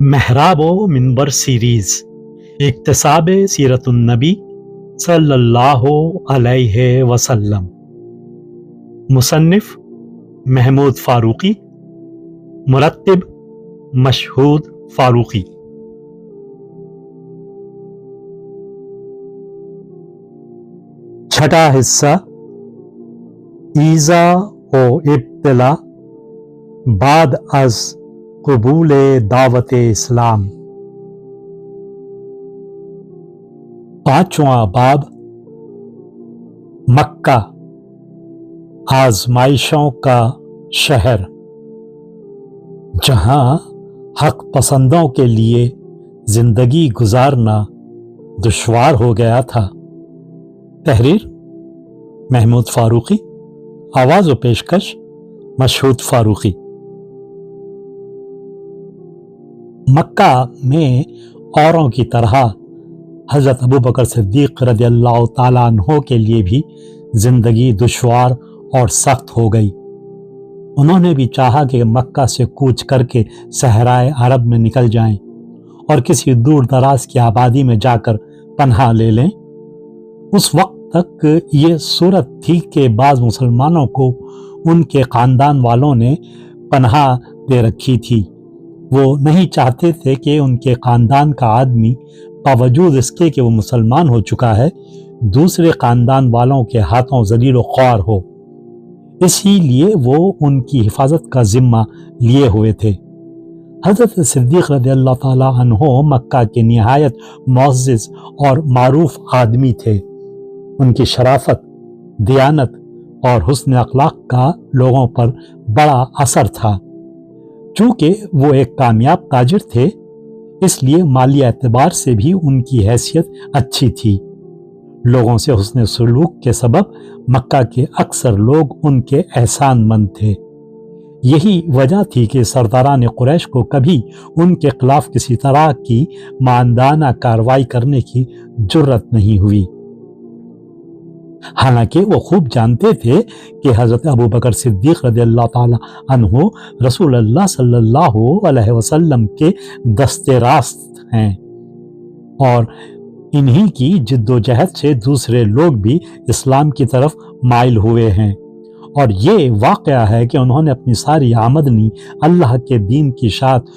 محراب و منبر سیریز اکتساب سیرت النبی صلی اللہ علیہ وسلم، مصنف محمود فاروقی، مرتب مشہود فاروقی۔ چھٹا حصہ، ایذا و ابتلا بعد از قبول دعوت اسلام۔ پانچواں باب، مکہ آزمائشوں کا شہر، جہاں حق پسندوں کے لیے زندگی گزارنا دشوار ہو گیا تھا۔ تحریر محمود فاروقی، آواز و پیشکش مشہود فاروقی۔ مکہ میں اوروں کی طرح حضرت ابوبکر صدیق رضی اللہ تعالیٰ عنہ کے لیے بھی زندگی دشوار اور سخت ہو گئی۔ انہوں نے بھی چاہا کہ مکہ سے کوچ کر کے صحرائے عرب میں نکل جائیں اور کسی دور دراز کی آبادی میں جا کر پناہ لے لیں۔ اس وقت تک یہ صورت تھی کہ بعض مسلمانوں کو ان کے خاندان والوں نے پناہ دے رکھی تھی۔ وہ نہیں چاہتے تھے کہ ان کے خاندان کا آدمی باوجود اس کے کہ وہ مسلمان ہو چکا ہے دوسرے خاندان والوں کے ہاتھوں ذلیل و خوار ہو، اسی لیے وہ ان کی حفاظت کا ذمہ لیے ہوئے تھے۔ حضرت صدیق رضی اللہ تعالیٰ عنہ مکہ کے نہایت معزز اور معروف آدمی تھے۔ ان کی شرافت، دیانت اور حسن اخلاق کا لوگوں پر بڑا اثر تھا۔ چونکہ وہ ایک کامیاب تاجر تھے، اس لیے مالی اعتبار سے بھی ان کی حیثیت اچھی تھی۔ لوگوں سے حسن سلوک کے سبب مکہ کے اکثر لوگ ان کے احسان مند تھے۔ یہی وجہ تھی کہ سرداران قریش کو کبھی ان کے خلاف کسی طرح کی ماندانہ کارروائی کرنے کی جرت نہیں ہوئی۔ حالانکہ وہ خوب جانتے تھے کہ حضرت ابوبکر صدیق رضی اللہ تعالی عنہ رسول اللہ صلی اللہ علیہ وسلم کے دست راست ہیں، اور انہی کی جد و جہد سے دوسرے لوگ بھی اسلام کی طرف مائل ہوئے ہیں، اور یہ واقعہ ہے کہ انہوں نے اپنی ساری آمدنی اللہ کے دین کی اشاعت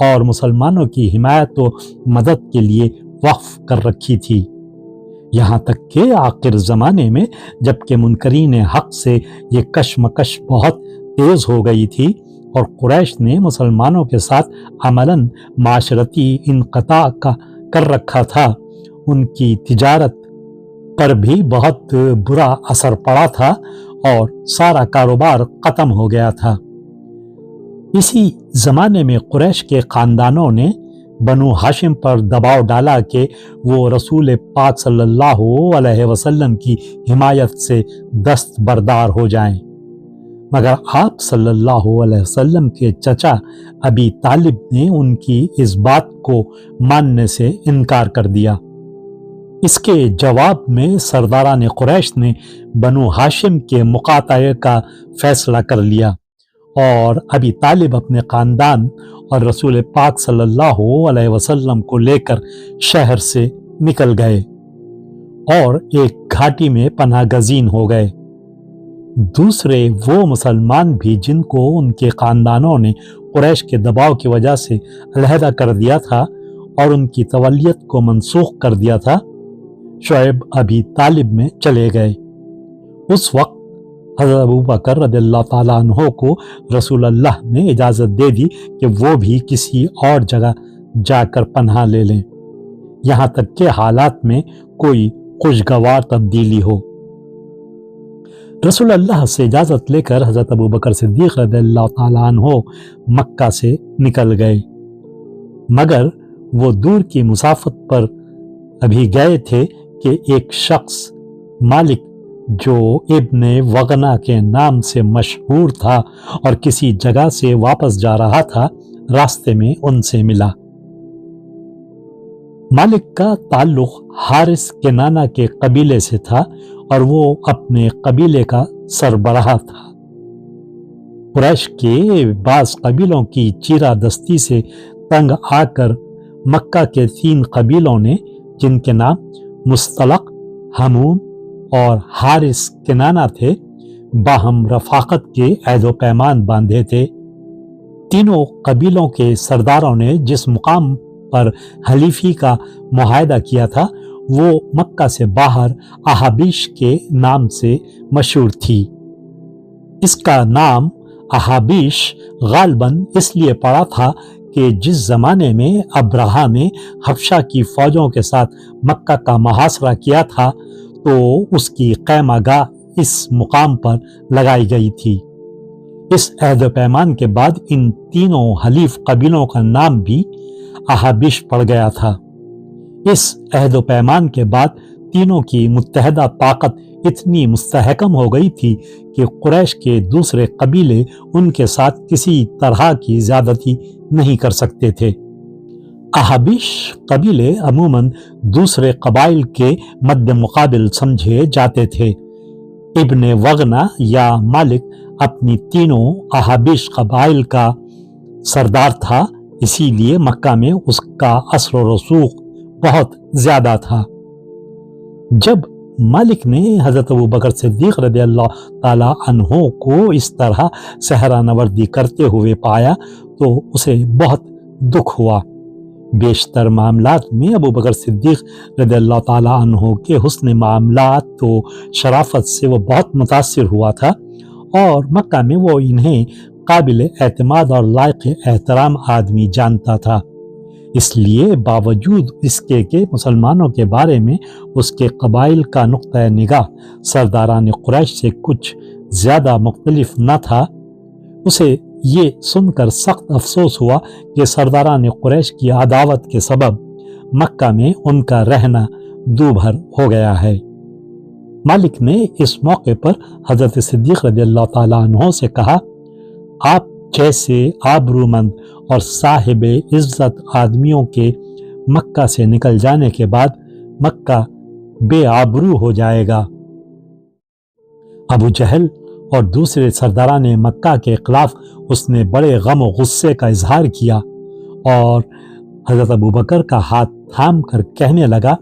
اور مسلمانوں کی حمایت و مدد کے لیے وقف کر رکھی تھی۔ یہاں تک کہ آخر زمانے میں جب کہ منکرین حق سے یہ کشمکش بہت تیز ہو گئی تھی اور قریش نے مسلمانوں کے ساتھ عملاً معاشرتی انقطاع کر رکھا تھا، ان کی تجارت پر بھی بہت برا اثر پڑا تھا اور سارا کاروبار ختم ہو گیا تھا۔ اسی زمانے میں قریش کے خاندانوں نے بنو ہاشم پر دباؤ ڈالا کہ وہ رسول پاک صلی اللہ علیہ وسلم کی حمایت سے دستبردار ہو جائیں، مگر آپ صلی اللہ علیہ وسلم کے چچا ابی طالب نے ان کی اس بات کو ماننے سے انکار کر دیا۔ اس کے جواب میں سرداران قریش نے بنو ہاشم کے مقاطعے کا فیصلہ کر لیا، اور ابی طالب اپنے خاندان اور رسول پاک صلی اللہ علیہ وسلم کو لے کر شہر سے نکل گئے اور ایک گھاٹی میں پناہ گزین ہو گئے۔ دوسرے وہ مسلمان بھی جن کو ان کے خاندانوں نے قریش کے دباؤ کی وجہ سے علیحدہ کر دیا تھا اور ان کی تولیت کو منسوخ کر دیا تھا، شعیب ابی طالب میں چلے گئے۔ اس وقت حضرت ابوبکر رضی اللہ تعالیٰ عنہ کو رسول اللہ نے اجازت دے دی کہ وہ بھی کسی اور جگہ جا کر پناہ لے لیں، یہاں تک کہ حالات میں کوئی خوشگوار تبدیلی ہو۔ رسول اللہ سے اجازت لے کر حضرت ابوبکر صدیق رضی اللہ تعالیٰ عنہ مکہ سے نکل گئے، مگر وہ دور کی مسافت پر ابھی گئے تھے کہ ایک شخص مالک جو ابن وغنا کے نام سے مشہور تھا اور کسی جگہ سے واپس جا رہا تھا، راستے میں ان سے ملا۔ مالک کا تعلق حارث کنانہ کے قبیلے سے تھا اور وہ اپنے قبیلے کا سربراہ تھا۔ قریش کے بعض قبیلوں کی چیرہ دستی سے तंग आकर मक्का के 3 कबीलों ने, जिनके नाम मुस्तलक, हमूम और हारिस किनाना थे, बाहम रफाकत के अहद पैमान बांधे थे। तीनों कबीलों के सरदारों ने जिस मुकाम पर हलीफी का मुआहदा किया था वो मक्का से बाहर अहाबीश के नाम से मशहूर थी। इसका नाम अहाबीश गालबन इसलिए पड़ा था कि जिस जमाने में अब्राहा ने हबशा की फौजों के साथ मक्का का मुहासरा किया था तो उसकी क़ैमागाह इस मुकाम पर लगाई गई थी। इस अहद पैमान के बाद इन तीनों हलीफ कबीलों का नाम भी अहाबीश पड़ गया था। इस अहद पैमान के बाद तीनों की मुत्तहदा ताकत इतनी मुस्तहकम हो गई थी कि कुरैश के दूसरे कबीले उनके साथ किसी तरह की ज्यादती नहीं कर सकते थे। अहाबीश कबीले अमूमन दूसरे कबाइल के मद्दे मुकाबिल समझे जाते थे। इब्ने वगना या मालिक अपनी तीनों अहाबीश कबाइल का सरदार था, इसीलिए मक्का में उसका असर और रसूख बहुत ज्यादा था। जब मालिक ने हजरत अबू बकर सिद्दीक रज़ियल्लाहु ताला अन्हो को इस तरह सहरा नवर्दी करते हुए पाया तो उसे बहुत दुख हुआ। बेशतर मामलात में अबू बकर सिद्दीक रज़ियल्लाहु ताला अन्हो के हुस्न मामलात तो शराफत से वो बहुत मुतासिर हुआ था और मक्का में वो इन्हें काबिल एतमाद और लायक एहतराम आदमी जानता था। इसलिए बावजूद इसके कि मुसलमानों के बारे में उसके कबाइल का नुक्ता निगाह सरदारान कुरैश से कुछ ज़्यादा मुख्तलिफ न था, उसे ये सुनकर सख्त अफसोस हुआ कि सरदारान कुरैश की अदावत के सबब मक्का में उनका रहना दूभर हो गया है। मालिक ने इस मौके पर हजरत सिद्दीक रज़ियल्लाहु ताला अन्हो से कहा, आप जैसे आबरूमंद और साहिब इज्जत आदमियों के मक्का से निकल जाने के बाद मक्का बेआबरू हो जाएगा। अबू जहल और दूसरे सरदारान मक्का के खिलाफ उसने बड़े गम और गुस्से का इजहार किया और हजरत अबू बकर का हाथ थाम कर कहने लगा,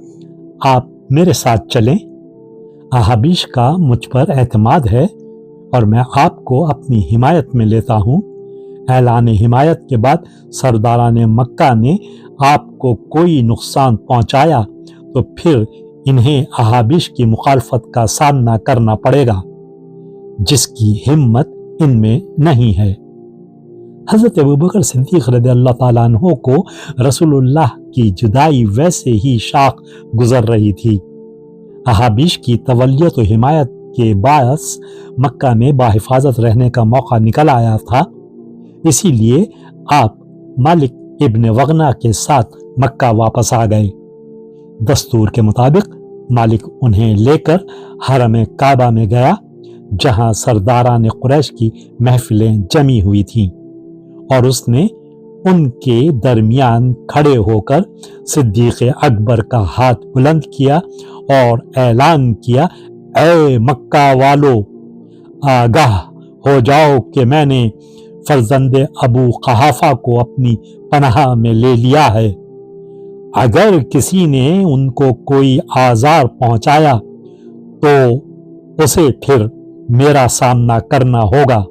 आप मेरे साथ चलें, अहाबीश का मुझ पर एतमाद है और मैं आपको अपनी हिमायत में लेता हूँ। ऐलान हिमायत के बाद सरदारान मक्का ने आपको कोई नुकसान पहुँचाया तो फिर इन्हें अहाबीश की मुखालफत का सामना करना पड़ेगा, जिसकी हिम्मत इनमें नहीं है। हजरत अबू बकर सिद्दीक रज़ियल्लाहु ताला अन्हो को रसूलुल्लाह की जुदाई वैसे ही शाख गुजर रही थी। अहाबीश की तवल्लियत और हिमायत के बायस मक्का में बाहिफाजत रहने का मौका निकल आया था, इसीलिए आप मालिक इब्ने वगना के साथ मक्का वापस आ गए। दस्तूर के मुताबिक मालिक उन्हें लेकर हरम काबा में गया, जहां सरदारान कुरैश की महफिलें जमी हुई थीं और उसने उनके दरमियान खड़े होकर सिद्दीक अकबर का हाथ बुलंद किया और ऐलान किया, ऐ मक्का वालो, आगाह हो जाओ कि मैंने फर्जंद अबू कहाफा को अपनी पनाह में ले लिया है। अगर किसी ने उनको कोई आज़ार पहुंचाया तो उसे फिर मेरा सामना करना होगा।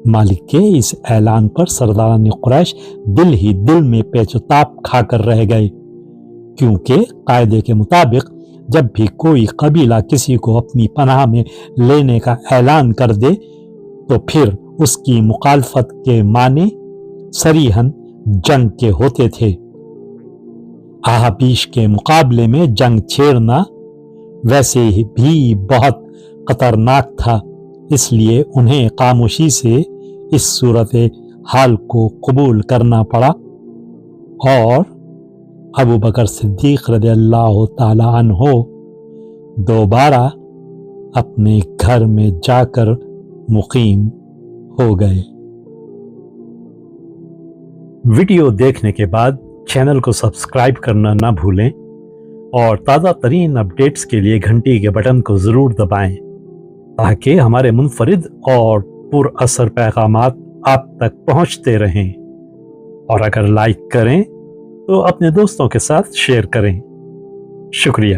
मालिक के इस ऐलान पर सरदारान कुरैश दिल ही दिल में पेचताप खाकर रह गए, क्योंकि कायदे के मुताबिक जब भी कोई कबीला किसी को अपनी पनाह में लेने का ऐलान कर दे तो फिर उसकी मुखालफत के माने सरीहन जंग के होते थे। अहाबीश के मुकाबले में जंग छेड़ना वैसे भी बहुत खतरनाक था, इसलिए उन्हें खामोशी से इस सूरत हाल को कबूल करना पड़ा और अबू बकर सिद्दीक रज़ियल्लाहु ताला अन्हो दोबारा अपने घर में जाकर मुकीम हो गए। वीडियो देखने के बाद चैनल को सब्सक्राइब करना ना भूलें और ताज़ा तरीन अपडेट्स के लिए घंटी के बटन को ज़रूर दबाएं ताकि हमारे मुनफरिद और पुरअसर पैगामात आप तक पहुंचते रहें। اور اگر لائک کریں تو اپنے دوستوں کے ساتھ شیئر کریں. شکریہ.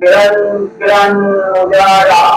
کرن کرن اجالا